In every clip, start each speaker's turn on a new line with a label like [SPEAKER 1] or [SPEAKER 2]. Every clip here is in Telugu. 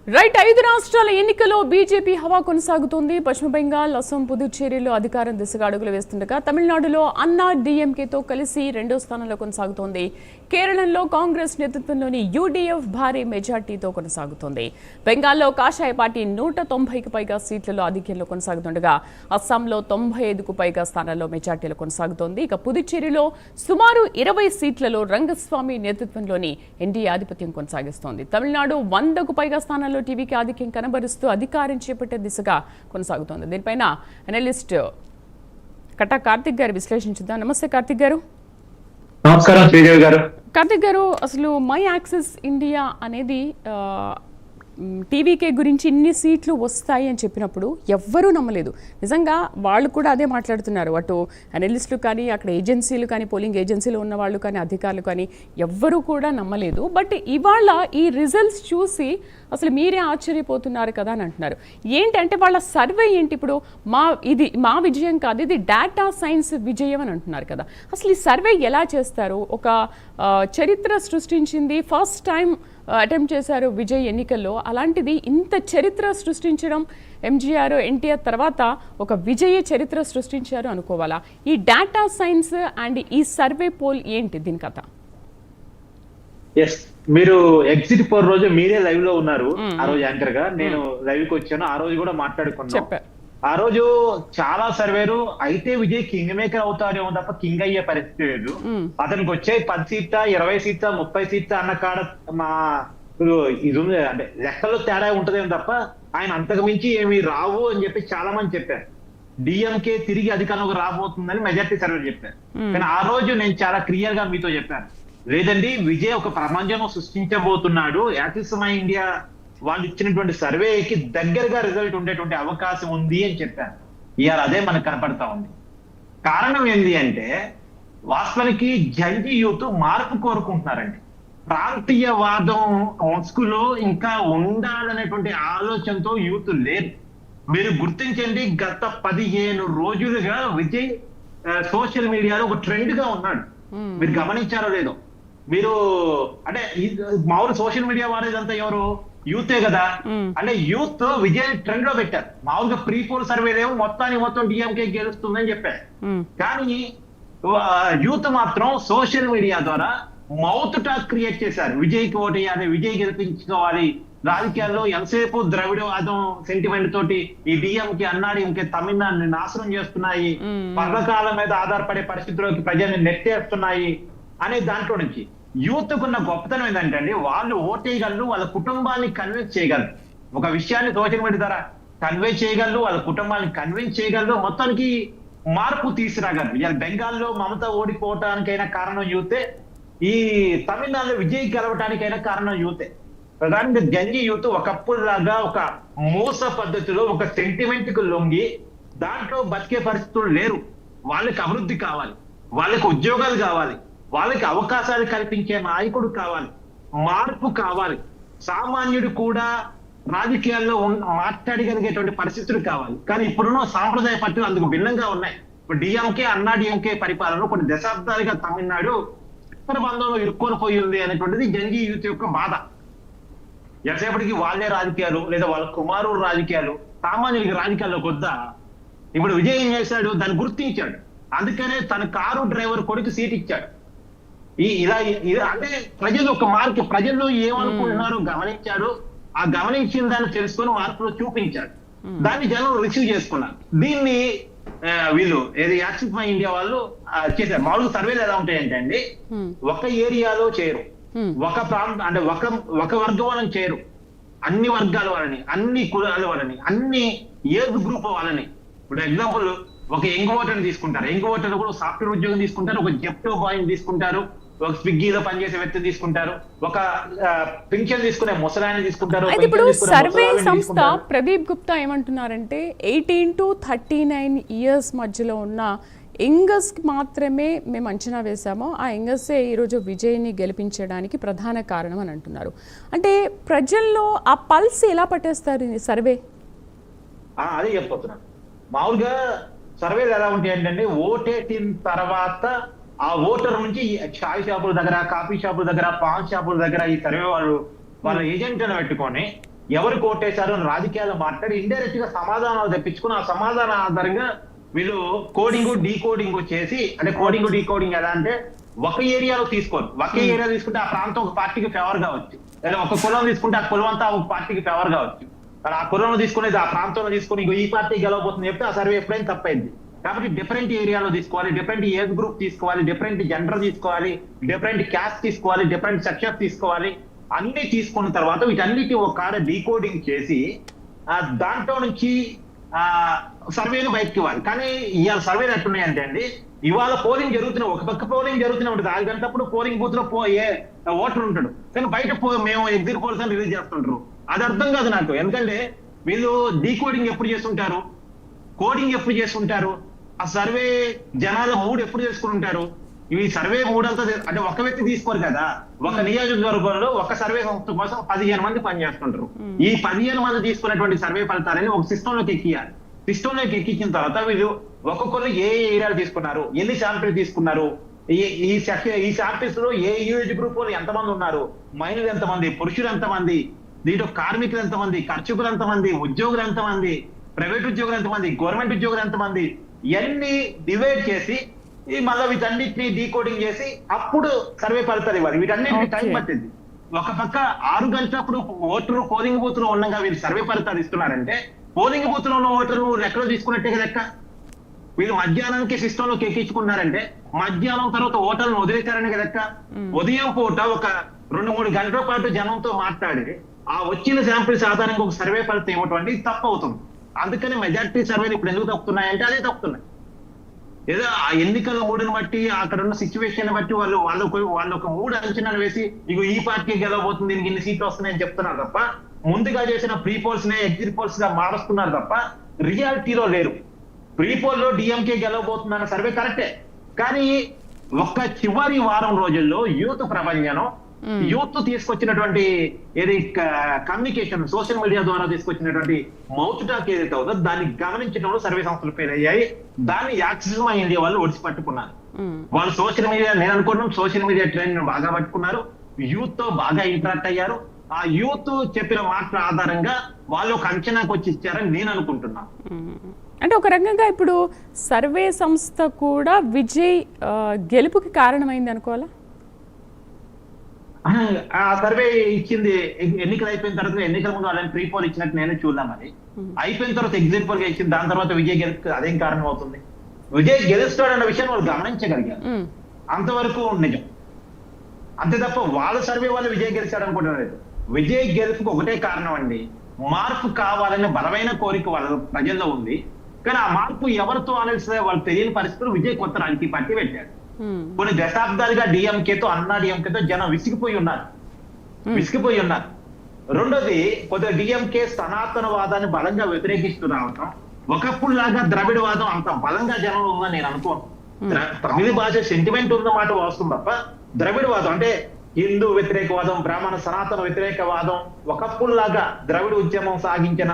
[SPEAKER 1] రైట్ 5 రాష్ట్రాల ఎన్నికల్లో బీజేపీ హవా కొనసాగుతోంది. పశ్చిమ బెంగాల్, అస్సాం, పుదుచ్చేరిలో అధికారం దిశగా అడుగులు వేస్తుండగా తమిళనాడులో అన్నా డీఎంకేతో కలిసి రెండో స్థానంలో కొనసాగుతోంది. కేరళలో కాంగ్రెస్ నేతృత్వంలోని యూడీఎఫ్ భారీ మెజార్టీతో కొనసాగుతోంది. బెంగాల్లో కాషాయ పార్టీ 190కి పైగా సీట్లలో ఆధిక్యంలో కొనసాగుతుండగా అస్సాంలో 95కు పైగా స్థానాల్లో మెజార్టీలో కొనసాగుతోంది. ఇక పుదుచ్చేరిలో సుమారు 20 సీట్లలో రంగస్వామి నేతృత్వంలోని ఎన్డీఏ ఆధిపత్యం కొనసాగిస్తోంది. తమిళనాడు 100కు పైగా స్థానాల్లో టీవీకి ఆధిక్యం కనబరుస్తూ అధికారం చేపట్టే దిశగా కొనసాగుతోంది. దీనిపైన అనలిస్ట్ కటా కార్తిక్ గారు విశ్లేషించుద్దాం. నమస్తే కార్తిక్ గారు.
[SPEAKER 2] నమస్కారం శ్రీదేవి గారు.
[SPEAKER 1] కార్తిక్ గారు, అసలు మై యాక్సెస్ ఇండియా అనేది టీవీకే గురించి ఇన్ని సీట్లు వస్తాయి అని చెప్పినప్పుడు ఎవ్వరూ నమ్మలేదు. నిజంగా వాళ్ళు కూడా అదే మాట్లాడుతున్నారు. అటు అనలిస్టులు కానీ, అక్కడ ఏజెన్సీలు కానీ, పోలింగ్ ఏజెన్సీలు ఉన్న వాళ్ళు కానీ, అధికారులు కానీ ఎవ్వరూ కూడా నమ్మలేదు. బట్ ఇవాళ ఈ రిజల్ట్స్ చూసి అసలు మీరే ఆశ్చర్యపోతున్నారు కదా అని అంటున్నారు. ఏంటంటే వాళ్ళ సర్వే ఏంటి? ఇప్పుడు ఇది మా విజయం కాదు, ఇది డేటా సైన్స్ విజయం అని అంటున్నారు కదా. అసలు ఈ సర్వే ఎలా చేస్తారు? ఒక చరిత్ర సృష్టించింది, ఫస్ట్ టైం అటెంప్ట్ చేశారు విజయ్ ఎన్నికల్లో. అలాంటిది ఇంత చరిత్ర సృష్టించడం ఎంజీఆర్, ఎన్టీఆర్ తర్వాత ఒక విజయ చరిత్ర సృష్టించారు అనుకోవాలా? ఈ డేటా సైన్స్ అండ్ ఈ సర్వే పోల్ ఏంటి దీని కథ?
[SPEAKER 2] ఎస్, మీరు ఎగ్జిట్ 4 రోజు మీరే లైవ్ లో ఉన్నారు. ఆ రోజు యాంకర్ గా నేను లైవ్ కి వచ్చాను. ఆ రోజు కూడా మాట్లాడుకున్నాం. ఆ రోజు చాలా సర్వేలు అయితే విజయ్ కింగ్ మేకర్ అవుతాడేమో తప్ప కింగ్ అయ్యే పరిస్థితి లేదు. అతనికి వచ్చే 10 సీట్ల 20 సీట్ల 30 సీట్ల అన్న కాడ మా ఇది ఉంది, అంటే లెక్కల్లో తేడా ఉంటదేమో తప్ప ఆయన అంతకు మించి ఏమి రావు అని చెప్పి చాలా మంది చెప్పారు. డిఎంకే తిరిగి అధికారంలోకి రాబోతుందని మెజార్టీ సర్వేలు చెప్పారు. కానీ ఆ రోజు నేను చాలా క్లియర్ గా మీతో చెప్పాను, లేదండి విజయ్ ఒక ప్రపంచం సృష్టించబోతున్నాడు. యాక్సిస్ మై ఇండియా వాళ్ళు ఇచ్చినటువంటి సర్వేకి దగ్గరగా రిజల్ట్ ఉండేటువంటి అవకాశం ఉంది అని చెప్పాను. ఇవాళ అదే మనకు కనపడతా ఉంది. కారణం ఏంటి అంటే వాస్తవానికి జంజీ యూత్ మార్పు కోరుకుంటున్నారండి. ప్రాంతీయవాదం మస్కులో ఇంకా ఉండాలనేటువంటి ఆలోచనతో యూత్ లేరు. మీరు గుర్తించండి, గత 15 రోజులుగా విజయ్ సోషల్ మీడియాలో ఒక ట్రెండ్ గా ఉన్నాడు. మీరు గమనించారో లేదో? మీరు అంటే మామూలు సోషల్ మీడియా వాడేదంతా ఎవరు? యూతే కదా. అంటే యూత్ విజయ్ ట్రెండ్ లో పెట్టారు. మామూలుగా ప్రీ పోల్ సర్వేలేమో మొత్తం డిఎంకే గెలుస్తుందని చెప్పారు. కానీ యూత్ మాత్రం సోషల్ మీడియా ద్వారా మౌత్ టాక్ క్రియేట్ చేశారు. విజయ్కి ఓటేయాలి, విజయ్ గెలిపించుకోవాలి. రాజకీయాల్లో ఎంతసేపు ద్రవిడవాదం సెంటిమెంట్ తోటి ఈ డిఎంకే అన్నాడీఎంకే తమిళనాడుని నాశనం చేస్తున్నాయి, పథకాల మీద ఆధారపడే పరిస్థితుల్లోకి ప్రజల్ని నెట్టేస్తున్నాయి అనే దాంట్లో నుంచి యూత్ కున్న గొప్పతనం ఏంటంటే అండి, వాళ్ళు ఓటేయగలరు, వాళ్ళ కుటుంబాన్ని కన్విన్స్ చేయగలరు. ఒక విషయాన్ని సోషల్ మీడియా ద్వారా కన్వే చేయగలరు, వాళ్ళ కుటుంబాన్ని కన్విన్స్ చేయగలరు, మొత్తానికి మార్పు తీసుకురాగలరు. ఇవాళ బెంగాల్లో మమత ఓడిపోవటానికైనా కారణం యూతే, ఈ తమిళనాడులో విజయ్ గెలవటానికైనా కారణం యూతే. ప్రధానంగా జంజీ యూత్ ఒకప్పుడులాగా ఒక మోస పద్ధతిలో ఒక సెంటిమెంట్ కు లొంగి దాంట్లో బతికే పరిస్థితులు లేరు. వాళ్ళకి అభివృద్ధి కావాలి, వాళ్ళకి ఉద్యోగాలు కావాలి, వాళ్ళకి అవకాశాలు కల్పించే నాయకుడు కావాలి, మార్పు కావాలి, సామాన్యుడు కూడా రాజకీయాల్లో మాట్లాడగలిగేటువంటి పరిస్థితులు కావాలి. కానీ ఇప్పుడున్న సాంప్రదాయ పార్టీలు అందుకు భిన్నంగా ఉన్నాయి. ఇప్పుడు డిఎంకే అన్నా డిఎంకే పరిపాలనలో కొన్ని దశాబ్దాలుగా తమిళనాడు బంధంలో ఇరుక్కొని పోయి ఉంది అనేటువంటిది జంజీ యూత్ యొక్క బాధ. ఎంతసేపటికి వాళ్ళే రాజకీయాలు లేదా వాళ్ళ కుమారుడు రాజకీయాలు, సామాన్యుడికి రాజకీయాల్లోకి వద్దా? ఇప్పుడు విజయ్ ఏం చేశాడు? దాన్ని గుర్తించాడు. అందుకనే తన కారు డ్రైవర్ కొడుకు సీట్ ఇచ్చాడు. ఇలా అంటే ప్రజలు ఒక మార్పు, ప్రజలు ఏమనుకుంటున్నారో గమనించాడు. ఆ గమనించిన దాన్ని తెలుసుకొని మార్పులో చూపించాడు. దాన్ని జనం రిసీవ్ చేసుకున్నారు. దీన్ని వీళ్ళు ఏది యాక్సిస్ మై ఇండియా వాళ్ళు చేశారు. మామూలుగా సర్వేలు ఎలా ఉంటాయంటే అండి, ఒక ఏరియాలో చేరు, ఒక ప్రాంతం అంటే ఒక వర్గం వాళ్ళని చేరు, అన్ని వర్గాల వాళ్ళని, అన్ని కులాల వాళ్ళని, అన్ని ఏజ్ గ్రూప్ వాళ్ళని. ఇప్పుడు ఎగ్జాంపుల్ ఒక యంగ్ ఓటర్ తీసుకుంటారు. యంగ్ ఓటర్ కూడా సాఫ్ట్వేర్ ఉద్యోగం తీసుకుంటారు, ఒక జెప్టో బాయ్ తీసుకుంటారు, ఒక స్విగ్గీలో పనిచేసే వ్యక్తి తీసుకుంటారు, ఒక పింఛన్ తీసుకునే ముసలాయని తీసుకుంటారు.
[SPEAKER 1] ఇప్పుడు సర్వే సంస్థ ప్రదీప్ గుప్తా ఏమంటున్నారంటే 18 to 39 ఇయర్స్ మధ్యలో ఉన్న యంగర్స్ మాత్రమే మేము అంచనా వేశామో, ఆ యంగర్సే ఈరోజు విజయ్ని గెలిపించడానికి ప్రధాన కారణం అని అంటున్నారు. అంటే ప్రజల్లో ఆ పల్స్ ఎలా పట్టేస్తారు ఈ సర్వే?
[SPEAKER 2] అదే చెప్పబోతున్నాను. మామూలుగా సర్వేలు ఎలా ఉంటాయి అంటే ఓటేసిన తర్వాత ఆ ఓటర్ నుంచి చాయ్ షాపుల దగ్గర, కాఫీ షాపుల దగ్గర, పాన్ షాపుల దగ్గర ఈ సర్వే వాళ్ళు వాళ్ళ ఏజెంట్లను పెట్టుకొని ఎవరు ఓటేశారు అని రాజకీయాలు మాట్లాడి ఇండైరెక్ట్ గా సమాధానాలు తెప్పించుకుని ఆ సమాధానం ఆధారంగా వీళ్ళు కోడింగ్ డీకోడింగ్ చేసి, అంటే కోడింగ్ డీకోడింగ్ ఎలా అంటే ఒక ఏరియాలో తీసుకోరు, ఒకే ఏరియా తీసుకుంటే ఆ ప్రాంతం ఒక పార్టీకి ఫేవర్ కావచ్చు, లేదా ఒక కులం తీసుకుంటే ఆ కులం అంతా ఒక పార్టీకి ఫేవర్ కావచ్చు. మరి ఆ కులంలో తీసుకునేది ఆ ప్రాంతంలో తీసుకుని ఈ పార్టీ గెలవబోతుంది చెప్తే ఆ సర్వే ఎప్పుడైనా తప్పైంది. కాబట్టి డిఫరెంట్ ఏరియాలో తీసుకోవాలి, డిఫరెంట్ ఏజ్ గ్రూప్ తీసుకోవాలి, డిఫరెంట్ జెండర్ తీసుకోవాలి, డిఫరెంట్ క్యాస్ట్ తీసుకోవాలి, డిఫరెంట్ సెక్షన్స్ తీసుకోవాలి. అన్ని తీసుకున్న తర్వాత వీటన్నిటి ఒక కాడ డీకోడింగ్ చేసి దాంట్లో నుంచి సర్వేలు బయటకి ఇవ్వాలి. కానీ ఇవాళ సర్వేలు ఎట్టున్నాయంటే అండి, ఇవాళ పోలింగ్ జరుగుతున్న ఒక పక్క పోలింగ్ జరుగుతూనే ఉంటుంది, 5 గంటలప్పుడు పోలింగ్ బూత్ లో ఓటర్ ఉంటాడు, కానీ బయట మేము ఎగ్జిట్ పోల్స్ అని రిలీజ్ చేస్తుంటారు. అది అర్థం కాదు నాకు. ఎందుకంటే వీళ్ళు డీకోడింగ్ ఎప్పుడు చేస్తుంటారు, కోడింగ్ ఎప్పుడు చేస్తుంటారు, ఆ సర్వే జనాల మూడు ఎప్పుడు చేసుకుని ఉంటారు. ఈ సర్వే మూడంతా అంటే ఒక వ్యక్తి తీసుకోరు కదా, ఒక నియోజకవర్గంలో ఒక సర్వే సంస్థ కోసం 15 మంది పనిచేస్తుంటారు. ఈ 15 మంది తీసుకున్నటువంటి సర్వే ఫలితాలని ఒక సిస్టమ్ లోకి ఎక్కియాలి. సిస్టమ్ లోకి ఎక్కించిన తర్వాత వీళ్ళు ఒక్కొక్కరు ఏ ఏరియాలు తీసుకున్నారు, ఎన్ని శాంపిల్ తీసుకున్నారు, ఈ శాంపిల్స్ లో ఏ ఏజ్ గ్రూప్ వాళ్ళు ఎంతమంది ఉన్నారు, మహిళలు ఎంతమంది, పురుషులు ఎంతమంది, దీంట్లో కార్మికులు ఎంతమంది, ఖర్చుకులు ఎంతమంది, ఉద్యోగులు ఎంతమంది, ప్రైవేట్ ఉద్యోగులు ఎంతమంది, గవర్నమెంట్ ఉద్యోగులు ఎంతమంది, ఇవన్నీ డివైడ్ చేసి మళ్ళీ వీటన్నిటిని డీకోడింగ్ చేసి అప్పుడు సర్వే ఫలితాలు ఇవ్వాలి. వీటన్నిటిని టైం పట్టింది. ఒక పక్క 6 గంటలప్పుడు ఓటరు పోలింగ్ బూత్ లో ఉండగా వీళ్ళు సర్వే ఫలితాలు ఇస్తున్నారంటే పోలింగ్ బూత్ లో ఉన్న ఓటరు లెక్కలో తీసుకున్నట్టే లెక్క. వీళ్ళు మధ్యాహ్నానికి సిస్టమ్ లోకి ఎక్కించుకున్నారంటే మధ్యాహ్నం తర్వాత ఓటర్లను వదిలేశారనే లెక్క. ఉదయం పూట ఒక 2-3 గంటల పాటు జనంతో మాట్లాడి ఆ వచ్చిన శాంపిల్స్ ఆధారంగా ఒక సర్వే ఫలితం ఇవ్వటం అంటే తప్పు అవుతుంది. అందుకని మెజారిటీ సర్వేలు ఇప్పుడు ఎందుకు తప్పుతున్నాయంటే అదే తప్పుతున్నాయి. ఏదో ఆ ఎన్నికల మూడుని బట్టి అక్కడ ఉన్న సిచ్యువేషన్ బట్టి వాళ్ళు ఒక మూడు అంచనాలు వేసి ఇగో ఈ పార్టీ గెలవబోతుంది, దీనికి ఇన్ని సీట్లు వస్తున్నాయని చెప్తున్నారు తప్ప, ముందుగా చేసిన ప్రీ పోల్స్ నే ఎగ్జిట్ పోల్స్ గా మారుస్తున్నారు తప్ప రియాలిటీలో లేరు. ప్రీ పోల్ లో డిఎంకే గెలవబోతుంది అన్న సర్వే కరెక్టే, కానీ ఒక్క చివరి వారం రోజుల్లో యూత్ ప్రపంచం యూత్ తీసుకొచ్చినటువంటి ఏది కమ్యూనికేషన్ సోషల్ మీడియా ద్వారా తీసుకొచ్చినటువంటి మౌత్ టాక్ ఏదైతే అవుతుందో దాన్ని గమనించడంలో సర్వే సంస్థలు ఫెయిల్ అయ్యాయి. దాన్ని యాక్సిస్ మై ఇండియా వాళ్ళు ఒడిసి పట్టుకున్నారు. వాళ్ళు సోషల్ మీడియా, నేను అనుకున్నాం సోషల్ మీడియా ట్రెండ్ బాగా పట్టుకున్నారు, యూత్ తో బాగా ఇంటరాక్ట్ అయ్యారు. ఆ యూత్ చెప్పిన మాటల ఆధారంగా వాళ్ళు ఒక అంచనాకు వచ్చి ఇచ్చారని నేను అనుకుంటున్నాను.
[SPEAKER 1] అంటే ఒక రకంగా ఇప్పుడు సర్వే సంస్థ కూడా విజయ్ గెలుపుకి కారణమైంది అనుకోవాలా?
[SPEAKER 2] ఆ సర్వే ఇచ్చింది ఎన్నికలు అయిపోయిన తర్వాత, ఎన్నికల ముందు వాళ్ళని ప్రీ పోల్ ఇచ్చినట్టు నేను చూద్దాం. అది అయిపోయిన తర్వాత ఎగ్జిట్ పోల్ గా ఇచ్చింది, దాని తర్వాత విజయ్ గెలుపు అదేం కారణం అవుతుంది? విజయ్ గెలుస్తాడు అన్న విషయాన్ని వాళ్ళు గమనించగలిగారు, అంతవరకు నిజం. అంతే తప్ప వాళ్ళ సర్వే వాళ్ళు విజయ్ గెలిచాడు అనుకుంటున్నారు. విజయ్ గెలుపుకి ఒకటే కారణం అండి, మార్పు కావాలనే బలమైన కోరిక వాళ్ళ ప్రజల్లో ఉంది. కానీ ఆ మార్పు ఎవరితో అనేసి వాళ్ళు తెలియని పరిస్థితులు విజయ్ కొత్త రాజకీయ పార్టీ పెట్టాడు. కొన్ని దశాబ్దాలుగా డిఎంకేతో అన్నా డిఎంకేతో జనం విసిగిపోయి ఉన్నారు. రెండోది కొద్దిగా డిఎంకే సనాతనవాదాన్ని బలంగా వ్యతిరేకిస్తూ రావటం, ఒకప్పుడు లాగా ద్రవిడవాదం అంత బలంగా జనం ఉందని నేను అనుకోను. తమిళ భాష సెంటిమెంట్ ఉన్నమాట వస్తుంది తప్ప ద్రవిడవాదం అంటే హిందూ వ్యతిరేకవాదం, బ్రాహ్మణ సనాతన వ్యతిరేకవాదం ఒకప్పుడు లాగా ద్రవిడ ఉద్యమం సాగించిన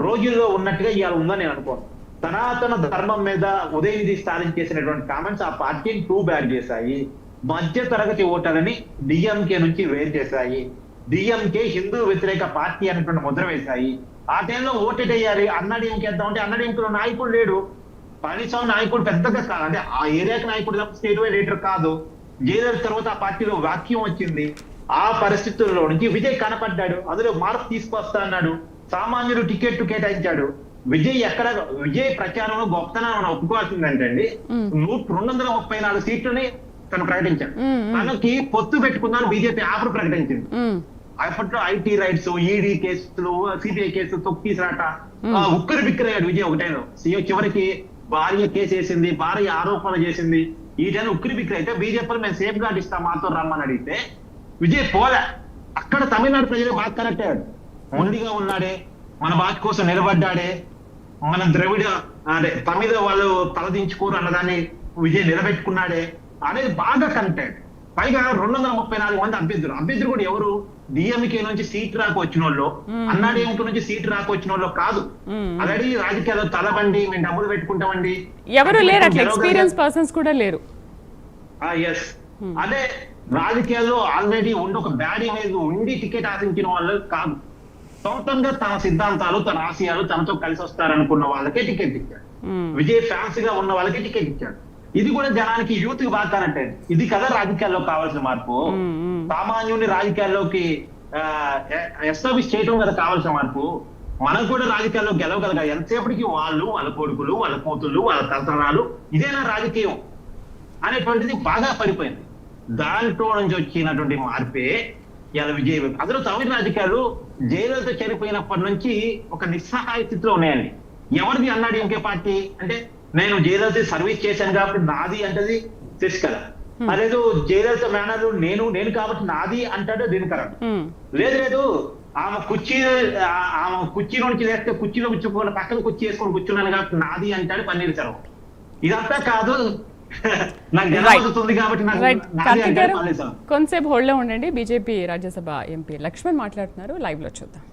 [SPEAKER 2] రోజుల్లో ఉన్నట్టుగా ఇవాళ ఉందని నేను అనుకోను. సనాతన ధర్మం మీద ఉదయనిధి స్టాలిన్ చేసినటువంటి కామెంట్స్ ఆ పార్టీని టూ బ్యాడ్ చేశాయి. మధ్య తరగతి ఓటర్లని డిఎంకే నుంచి వేరు చేశాయి. డిఎంకే హిందూ వ్యతిరేక పార్టీ అనేటువంటి ముద్ర వేశాయి. ఆ టైంలో ఓటేటయ్యారు. అన్నాడీఎంకే వేద్దామంటే అన్నాడీఎంకేలో నాయకుడు లేడు. పళనిస్వామి నాయకుడు పెద్దగా కాదు, అంటే ఆ ఏరియాకి నాయకుడు తప్ప స్టేట్ వైడ్ లీడర్ కాదు. జయలలిత తర్వాత ఆ పార్టీలో వాక్యం వచ్చింది. ఆ పరిస్థితుల్లో నుంచి విజయ్ కనపడ్డాడు, అందులో మార్పు తీసుకొస్తా అన్నాడు. సామాన్యుడు టికెట్ కేటాయించాడు. విజయ్ ప్రచారంలో గొప్పతనం మనం ఒప్పుకోవాల్సిందంటే అండి, 234 సీట్లని తను ప్రకటించాడు. తనకి పొత్తు పెట్టుకుందాను బీజేపీ ఆఫర్ ప్రకటించింది. అప్పట్లో ఐటీ రైట్స్, ఈడీ కేసులు, సిబిఐ కేసులు తొక్కిసరాట ఉక్కరు బిక్కరయ్యాడు విజయ్. ఒకటైనా చివరికి భార్య కేసు వేసింది, భార్య ఆరోపణలు చేసింది. ఈ టైం ఉక్కిరి బిక్కిరి అయితే బీజేపీలో మేము సేఫ్ గార్డ్ ఇస్తాం మాతో రమ్మని అడిగితే విజయ్ పోలే. అక్కడ తమిళనాడు ప్రజలు బాగా కనెక్ట్ అయ్యాడు. మొండిగా ఉన్నాడే, మన భాష కోసం నిలబడ్డాడే, మన ద్రవిడ అంటే తమిళ వాళ్ళు తలదించుకోరు అన్నదాన్ని విజయ్ నిలబెట్టుకున్నాడే అనేది బాగా కనెక్ట్ అయ్యాడు. పైగా 234 మంది అభ్యర్థులు కూడా ఎవరు? డిఎంకే నుంచి సీట్ రాక వచ్చిన వాళ్ళు, అన్నాడీఎంకే నుంచి సీట్ రాక వచ్చిన వాళ్ళు కాదు. ఆల్రెడీ రాజకీయాల్లో తలబండి మేము డబ్బులు పెట్టుకుంటామండి
[SPEAKER 1] ఎవరు లేరు, అట్లా ఎక్స్పీరియన్స్ పర్సన్స్ కూడా లేరు.
[SPEAKER 2] ఎస్, అదే రాజకీయాల్లో ఆల్రెడీ ఉండి ఒక బ్యాడ్ ఇమేజ్ ఉండి టికెట్ ఆశించిన వాళ్ళు కాదు. సొంతంగా తన సిద్ధాంతాలు, తన ఆశయాలు తనతో కలిసి వస్తారనుకున్న వాళ్ళకే టికెట్ ఇచ్చాడు. విజయ్ ఫ్యాన్స్ గా ఉన్న వాళ్ళకి టికెట్ ఇచ్చాడు. ఇది కూడా జనానికి యూత్ కి బాగా కనెక్ట్ అయింది. ఇది కదా రాజకీయాల్లో కావాల్సిన మార్పు. సామాన్యుని రాజకీయాల్లోకి ఎస్టాబ్లిష్ చేయడం కదా కావాల్సిన మార్పు. మనకు కూడా రాజకీయాల్లో గెలవగలగా ఎంతసేపటికి వాళ్ళు, వాళ్ళ కొడుకులు, వాళ్ళ కూతుళ్ళు, వాళ్ళ తంత్రాలు, ఇదేనా రాజకీయం అనేటువంటిది బాగా పడిపోయింది. దాంట్లో నుంచి వచ్చినటువంటి మార్పే ఇలా విజయ్. అందులో తమిళ రాజకీయాలు జయలలిత చనిపోయినప్పటి నుంచి ఒక నిస్సహాయ స్థితిలో ఉన్నాయండి. ఎవరిది అన్నాడు ఇంకే పార్టీ అంటే, నేను జయలలిత సర్వీస్ చేశాను కాబట్టి నాది అంటది శశికళ. అదేదో జయలలిత మేనర్ నేను కాబట్టి నాది అంటాడు దినకరన్. లేదు ఆమె కుర్చీలో నుంచి లేస్తే కుర్చీలో కూర్చోకుండా పక్కన కుర్చీ వేసుకొని కూర్చున్నాను కాబట్టి నాది అంటాడు పన్నీర్ సెల్వం. ఇదంతా కాదు, నాకు జనవస్తుంది కాబట్టి
[SPEAKER 1] కొంతసేపు హోల్డ్లో ఉండండి. బీజేపీ రాజ్యసభ ఎంపీ లక్ష్మణ్ మాట్లాడుతున్నారు, లైవ్ లో చూద్దాం.